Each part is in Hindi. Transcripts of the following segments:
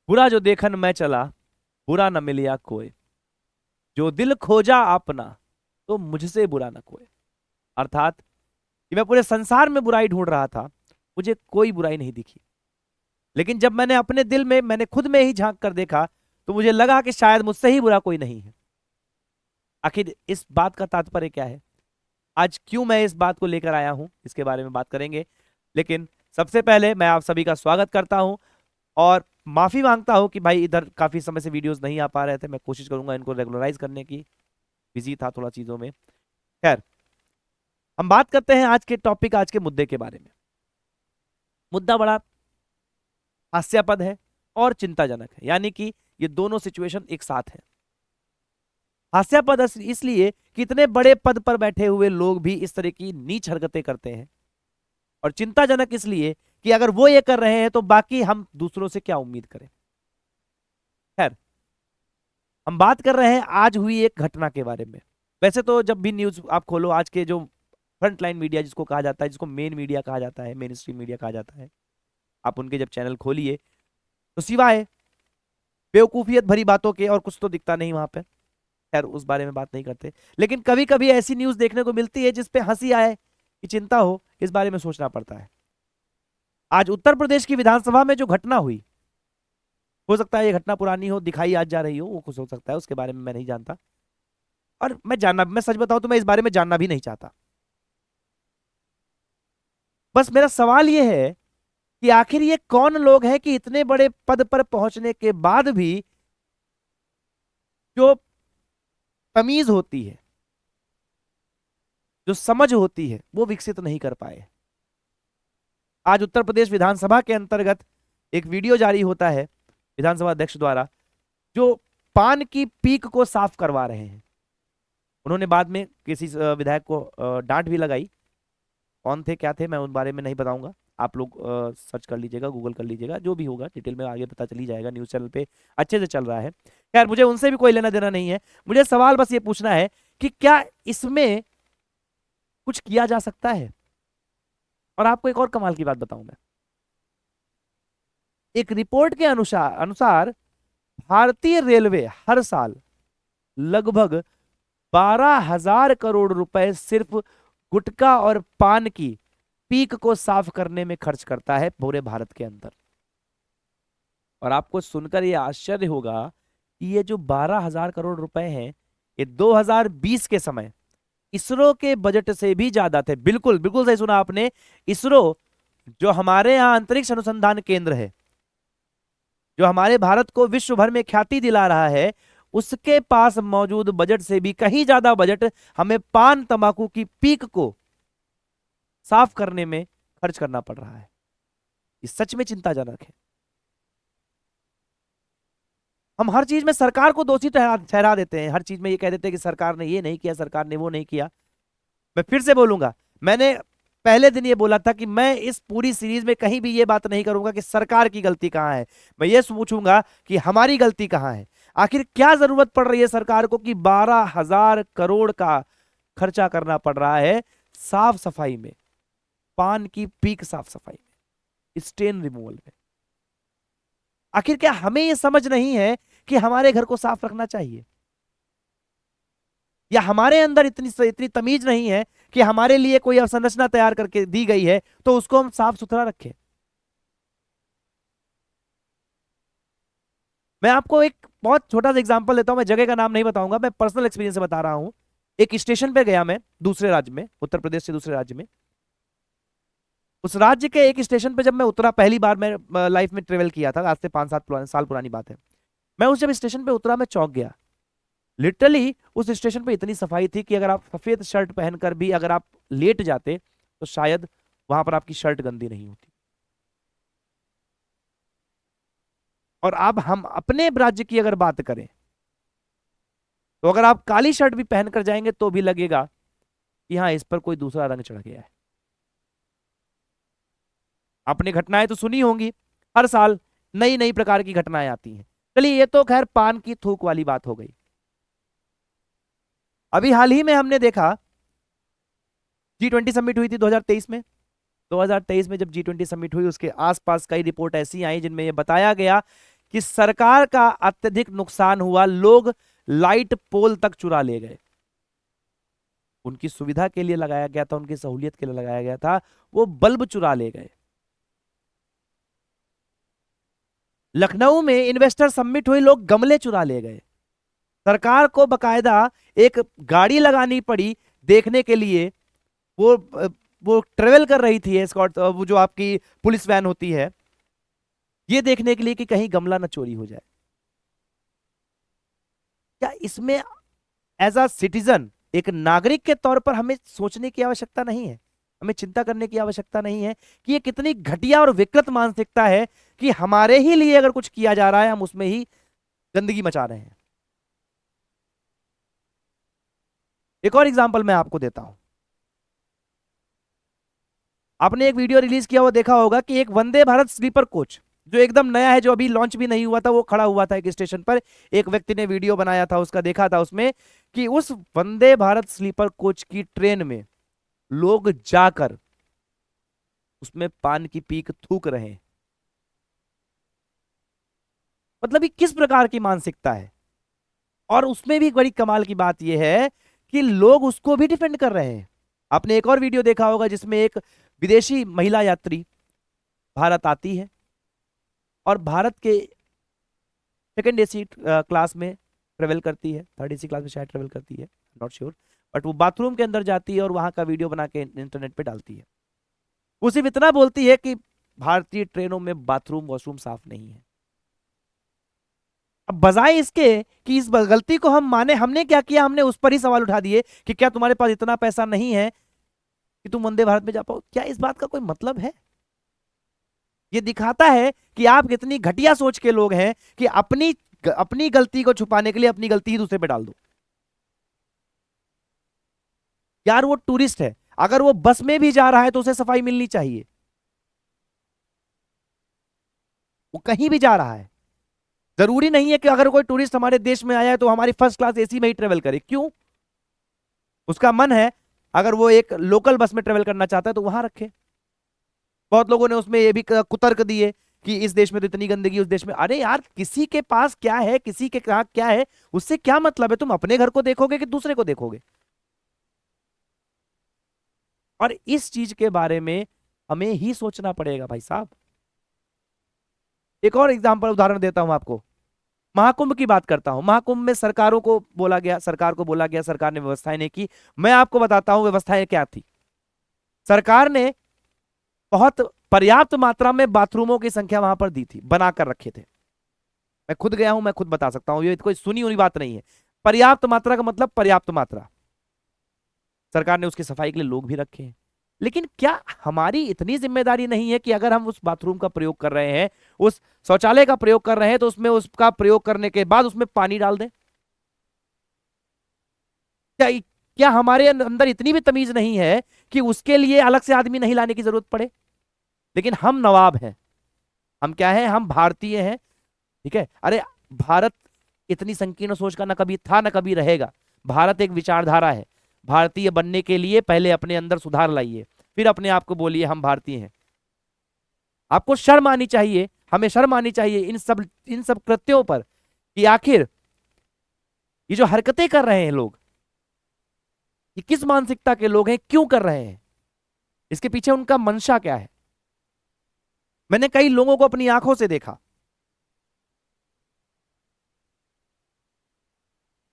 बुरा जो देखन मैं चला, बुरा न मिलिया कोई। जो दिल खोजा अपना, तो मुझसे बुरा न कोई। अर्थात कि मैं पूरे संसार में बुराई ढूंढ रहा था, मुझे कोई बुराई नहीं दिखी। लेकिन जब मैंने अपने दिल में, मैंने खुद में ही झांक कर देखा, तो मुझे लगा कि शायद मुझसे ही बुरा कोई नहीं है। आखिर इस बात का तात्पर्य क्या है? आज क्यों मैं इस बात को लेकर आया हूं, इसके बारे में बात करेंगे। लेकिन सबसे पहले मैं आप सभी का स्वागत करता हूं और माफी मांगता हूं कि भाई इधर काफी समय से वीडियोस नहीं आ पा रहे थे। मैं कोशिश करूंगा इनको रेगुलराइज करने की, बिजी था थोड़ा चीजों में। खैर, हम बात करते हैं आज के टॉपिक, आज के मुद्दे के बारे में। मुद्दा बड़ा हास्यास्पद है और चिंताजनक है, यानी कि ये दोनों सिचुएशन एक साथ है। हास्यास्पद इसलिए कि इतने बड़े पद पर बैठे हुए लोग भी इस तरह की नीच हरकतें करते हैं, और चिंताजनक इसलिए कि अगर वो ये कर रहे हैं तो बाकी हम दूसरों से क्या उम्मीद करें। खैर, हम बात कर रहे हैं आज हुई एक घटना के बारे में। वैसे तो जब भी न्यूज आप खोलो, आज के जो फ्रंट लाइन मीडिया जिसको कहा जाता है, जिसको मेन मीडिया कहा जाता है, मेन स्ट्रीम मीडिया कहा जाता है, आप उनके जब चैनल खोलिए तो सिवाय बेवकूफियत भरी बातों के और कुछ तो दिखता नहीं वहां पे। खैर, उस बारे में बात नहीं करते। लेकिन कभी कभी ऐसी न्यूज देखने को मिलती है जिसपे हंसी आए कि चिंता हो, इस बारे में सोचना पड़ता है। आज उत्तर प्रदेश की विधानसभा में जो घटना हुई, हो सकता है ये घटना पुरानी हो, दिखाई आज जा रही हो, वो कुछ हो सकता है, उसके बारे में मैं नहीं जानता। और मैं सच बताऊं तो मैं इस बारे में जानना भी नहीं चाहता। बस मेरा सवाल ये है कि आखिर ये कौन लोग हैं कि इतने बड़े पद पर पहुंचने के बाद भी जो तमीज होती है, जो समझ होती है, वो विकसित नहीं कर पाए। आज उत्तर प्रदेश विधानसभा के अंतर्गत एक वीडियो जारी होता है विधानसभा अध्यक्ष द्वारा, जो पान की पीक को साफ करवा रहे हैं। उन्होंने बाद में किसी विधायक को डांट भी लगाई। कौन थे, क्या थे, मैं उन बारे में नहीं बताऊंगा। आप लोग सर्च कर लीजिएगा, गूगल कर लीजिएगा, जो भी होगा डिटेल में आगे पता चली जाएगा, न्यूज चैनल पे अच्छे से चल रहा है। खैर, मुझे उनसे भी कोई लेना देना नहीं है। मुझे सवाल बस ये पूछना है कि क्या इसमें कुछ किया जा सकता है। और आपको एक और कमाल की बात बताऊं मैं। एक रिपोर्ट के अनुसार अनुसार भारतीय रेलवे हर साल लगभग 12,000 करोड़ रुपए सिर्फ गुटखा और पान की पीक को साफ करने में खर्च करता है पूरे भारत के अंदर। और आपको सुनकर यह आश्चर्य होगा कि ये जो 12,000 करोड़ रुपए हैं, ये 2020 के समय इसरो के बजट से भी ज्यादा थे। बिल्कुल बिल्कुल सही सुना आपने। इसरो, जो हमारे यहाँ अंतरिक्ष अनुसंधान केंद्र है, जो हमारे भारत को विश्व भर में ख्याति दिला रहा है, उसके पास मौजूद बजट से भी कहीं ज्यादा बजट हमें पान तंबाकू की पीक को साफ करने में खर्च करना पड़ रहा है। ये सच में चिंताजनक है। हम हर चीज में सरकार को दोषी ठहरा देते हैं। हर चीज में ये कह देते हैं कि सरकार ने ये नहीं किया, सरकार ने वो नहीं किया। मैं फिर से बोलूंगा, मैंने पहले दिन ये बोला था कि मैं इस पूरी सीरीज में कहीं भी ये बात नहीं करूंगा कि सरकार की गलती कहां है। मैं ये पूछूंगा कि हमारी गलती कहां है। आखिर क्या जरूरत पड़ रही है सरकार को कि 12,000 करोड़ का खर्चा करना पड़ रहा है साफ सफाई में, पान की पीक साफ सफाई में, स्टेन रिमूवल में। आखिर क्या हमें यह समझ नहीं है कि हमारे घर को साफ रखना चाहिए? या हमारे अंदर इतनी इतनी तमीज नहीं है कि हमारे लिए कोई अवसंरचना तैयार करके दी गई है तो उसको हम साफ सुथरा रखें? मैं आपको एक बहुत छोटा सा एग्जांपल देता हूं। मैं जगह का नाम नहीं बताऊंगा, मैं पर्सनल एक्सपीरियंस से बता रहा हूं। एक स्टेशन पे गया मैं, दूसरे राज्य में, उत्तर प्रदेश से दूसरे राज्य में। उस राज्य के एक स्टेशन पे जब मैं उतरा, पहली बार मैं लाइफ में ट्रेवल किया था, आज से 5-7 साल पुरानी बात है। मैं उस जब स्टेशन पे उतरा, मैं चौंक गया। लिटरली उस स्टेशन पे इतनी सफाई थी कि अगर आप सफेद शर्ट पहनकर भी अगर आप लेट जाते तो शायद वहां पर आपकी शर्ट गंदी नहीं होती। और अब हम अपने राज्य की अगर बात करें तो अगर आप काली शर्ट भी पहनकर जाएंगे तो भी लगेगा कि हाँ, इस पर कोई दूसरा रंग चढ़ गया है। आपने घटनाएं तो सुनी होंगी, हर साल नई नई प्रकार की घटनाएं आती हैं। चलिए, ये तो खैर पान की थूक वाली बात हो गई। अभी हाल ही में हमने देखा G20 समिट हुई थी 2023 में। 2023 में जब G20 समिट हुई, उसके आसपास कई रिपोर्ट ऐसी आई जिनमें यह बताया गया कि सरकार का अत्यधिक नुकसान हुआ, लोग लाइट पोल तक चुरा ले गए। उनकी सुविधा के लिए लगाया गया था, उनकी सहूलियत के लिए लगाया गया था, वो बल्ब चुरा ले गए। लखनऊ में इन्वेस्टर समिट हुई, लोग गमले चुरा ले गए। सरकार को बकायदा एक गाड़ी लगानी पड़ी देखने के लिए। वो वो ट्रेवल कर रही थी एस्कॉर्ट, वो जो आपकी पुलिस वैन होती है, ये देखने के लिए कि कहीं गमला न चोरी हो जाए। क्या इसमें एज अ सिटीजन, एक नागरिक के तौर पर हमें सोचने की आवश्यकता नहीं है, हमें चिंता करने की आवश्यकता नहीं है कि ये कितनी घटिया और विकृत मानसिकता है कि हमारे ही लिए अगर कुछ किया जा रहा है हम उसमें ही गंदगी मचा रहे हैं। एक और एग्जांपल मैं आपको देता हूं। आपने एक वीडियो रिलीज किया हुआ देखा होगा कि एक वंदे भारत स्लीपर कोच जो एकदम नया है, जो अभी लॉन्च भी नहीं हुआ था, वो खड़ा हुआ था एक स्टेशन पर। एक व्यक्ति ने वीडियो बनाया था उसका, देखा था उसमें कि उस वंदे भारत स्लीपर कोच की ट्रेन में लोग जाकर उसमें पान की पीक थूक रहे हैं। मतलब ये किस प्रकार की मानसिकता है। और उसमें भी बड़ी कमाल की बात यह है कि लोग उसको भी डिफेंड कर रहे हैं। आपने एक और वीडियो देखा होगा जिसमें एक विदेशी महिला यात्री भारत आती है और भारत के सेकेंड एसी क्लास में ट्रेवल करती है, थर्ड एसी क्लास में शायद ट्रेवल करती है, नॉट श्योर, बट वो बाथरूम के अंदर जाती है और वहां का वीडियो बना के इंटरनेट पे डालती है। वो सिर्फ इतना बोलती है कि भारतीय ट्रेनों में बाथरूम वॉशरूम साफ नहीं है। अब बजाय इसके कि इस गलती को हम माने, हमने क्या किया, हमने उस पर ही सवाल उठा दिए कि क्या तुम्हारे पास इतना पैसा नहीं है कि तुम वंदे भारत में जा पाओ। क्या इस बात का कोई मतलब है? ये दिखाता है कि आप कितनी घटिया सोच के लोग हैं कि अपनी अपनी गलती को छुपाने के लिए अपनी गलती ही दूसरे पे डाल दो। यार वो टूरिस्ट है, अगर वो बस में भी जा रहा है तो उसे सफाई मिलनी चाहिए। वो कहीं भी जा रहा है, जरूरी नहीं है कि अगर कोई टूरिस्ट हमारे देश में आया है तो हमारी फर्स्ट क्लास एसी में ही ट्रेवल करे। क्यों? उसका मन है, अगर वो एक लोकल बस में ट्रेवल करना चाहता है तो वहां रखे। बहुत लोगों ने उसमें ये भी कुतर्क दिए कि इस देश में तो इतनी गंदगी, उस देश में। अरे यार, किसी के पास क्या है, किसी के कहा क्या है, उससे क्या मतलब है? तुम अपने घर को देखोगे कि दूसरे को देखोगे? और इस चीज के बारे में हमें ही सोचना पड़ेगा भाई साहब। एक और एग्जांपल, उदाहरण देता हूं आपको। महाकुंभ की बात करता हूं। महाकुंभ में सरकारों को बोला गया, सरकार को बोला गया, सरकार ने व्यवस्थाएं नहीं की। मैं आपको बताता हूं व्यवस्थाएं क्या थी। सरकार ने बहुत पर्याप्त मात्रा में बाथरूमों की संख्या वहां पर दी थी, बनाकर रखे थे। मैं खुद गया हूं, मैं खुद बता सकता हूं, ये कोई सुनी हुई बात नहीं है। पर्याप्त मात्रा का मतलब पर्याप्त मात्रा। सरकार ने उसकी सफाई के लिए लोग भी रखे हैं। लेकिन क्या हमारी इतनी जिम्मेदारी नहीं है कि अगर हम उस बाथरूम का प्रयोग कर रहे हैं, उस शौचालय का प्रयोग कर रहे हैं, तो उसमें उसका प्रयोग करने के बाद उसमें पानी डाल दें? क्या क्या हमारे अंदर इतनी भी तमीज नहीं है कि उसके लिए अलग से आदमी नहीं लाने की जरूरत पड़े? लेकिन हम नवाब हैं, हम क्या हैं, हम भारतीय हैं। ठीक है, अरे भारत इतनी संकीर्ण सोच का ना कभी था ना कभी रहेगा। भारत एक विचारधारा है। भारतीय बनने के लिए पहले अपने अंदर सुधार लाइए, फिर अपने आप को बोलिए हम भारतीय हैं। आपको शर्म आनी चाहिए, हमें शर्म आनी चाहिए इन सब कृत्यों पर, कि आखिर ये जो हरकतें कर रहे हैं लोग, ये किस मानसिकता के लोग हैं, क्यों कर रहे हैं, इसके पीछे उनका मंशा क्या है। मैंने कई लोगों को अपनी आंखों से देखा।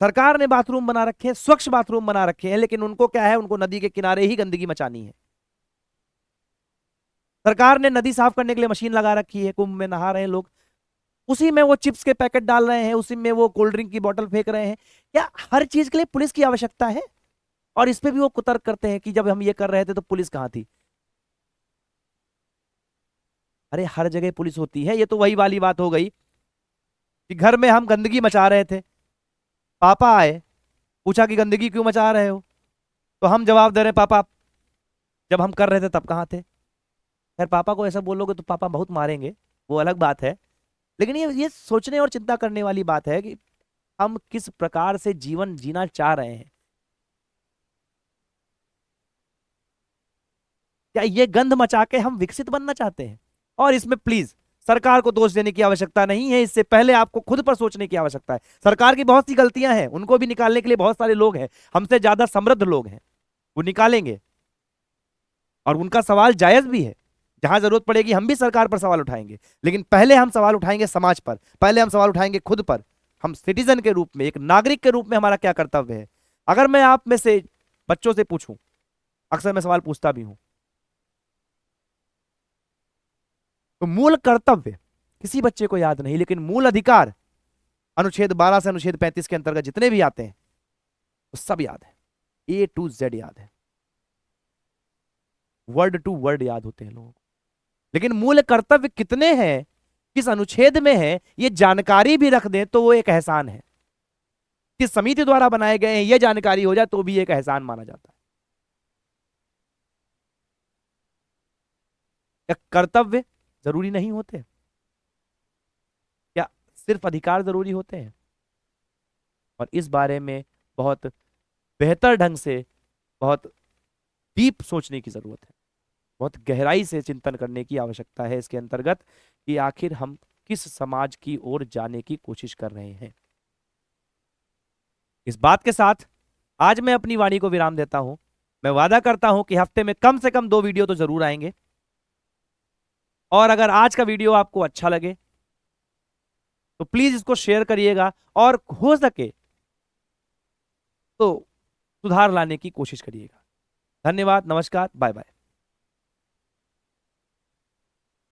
सरकार ने बाथरूम बना रखे हैं, स्वच्छ बाथरूम बना रखे हैं, लेकिन उनको क्या है, उनको नदी के किनारे ही गंदगी मचानी है। सरकार ने नदी साफ करने के लिए मशीन लगा रखी है, कुंभ में नहा रहे हैं लोग, उसी में वो चिप्स के पैकेट डाल रहे हैं, उसी में वो कोल्ड ड्रिंक की बोतल फेंक रहे हैं। क्या हर चीज के लिए पुलिस की आवश्यकता है? और इस पे भी वो कुतर्क करते हैं कि जब हम ये कर रहे थे तो पुलिस कहाँ थी। अरे हर जगह पुलिस होती है। ये तो वही वाली बात हो गई कि घर में हम गंदगी मचा रहे थे, पापा आए, पूछा कि गंदगी क्यों मचा रहे हो, तो हम जवाब दे रहे हैं, पापा जब हम कर रहे थे तब कहाँ थे। खैर, पापा को ऐसा बोलोगे तो पापा बहुत मारेंगे, वो अलग बात है। लेकिन ये सोचने और चिंता करने वाली बात है कि हम किस प्रकार से जीवन जीना चाह रहे हैं। क्या ये गंध मचा के हम विकसित बनना चाहते हैं? और इसमें प्लीज सरकार को दोष देने की आवश्यकता नहीं है, इससे पहले आपको खुद पर सोचने की आवश्यकता है। सरकार की बहुत सी गलतियां हैं, उनको भी निकालने के लिए बहुत सारे लोग हैं, हमसे ज्यादा समृद्ध लोग हैं, वो निकालेंगे और उनका सवाल जायज भी है। जहां जरूरत पड़ेगी हम भी सरकार पर सवाल उठाएंगे, लेकिन पहले हम सवाल उठाएंगे समाज पर, पहले हम सवाल उठाएंगे खुद पर। हम सिटीजन के रूप में, एक नागरिक के रूप में हमारा क्या कर्तव्य है। अगर मैं आप में से बच्चों से पूछूं, अक्सर मैं सवाल पूछता भी हूं, तो मूल कर्तव्य किसी बच्चे को याद नहीं, लेकिन मूल अधिकार अनुच्छेद 12 से अनुच्छेद 35 के अंतर्गत जितने भी आते हैं वो सब याद है, A to Z याद है, वर्ड टू वर्ड याद होते हैं लोगों को। लेकिन मूल कर्तव्य कितने हैं, किस अनुच्छेद में है, ये जानकारी भी रख दें तो वो एक एहसान है। किस समिति द्वारा बनाए गए हैं, ये जानकारी हो जाए तो भी एक एहसान माना जाता है। क्या कर्तव्य जरूरी नहीं होते? क्या सिर्फ अधिकार जरूरी होते हैं? और इस बारे में बहुत बेहतर ढंग से, बहुत डीप सोचने की जरूरत है, बहुत गहराई से चिंतन करने की आवश्यकता है इसके अंतर्गत कि आखिर हम किस समाज की ओर जाने की कोशिश कर रहे हैं। इस बात के साथ आज मैं अपनी वाणी को विराम देता हूं। मैं वादा करता हूं कि हफ्ते में कम से कम 2 वीडियो तो जरूर आएंगे। और अगर आज का वीडियो आपको अच्छा लगे तो प्लीज इसको शेयर करिएगा और हो सके तो सुधार लाने की कोशिश करिएगा। धन्यवाद, नमस्कार, बाय बाय।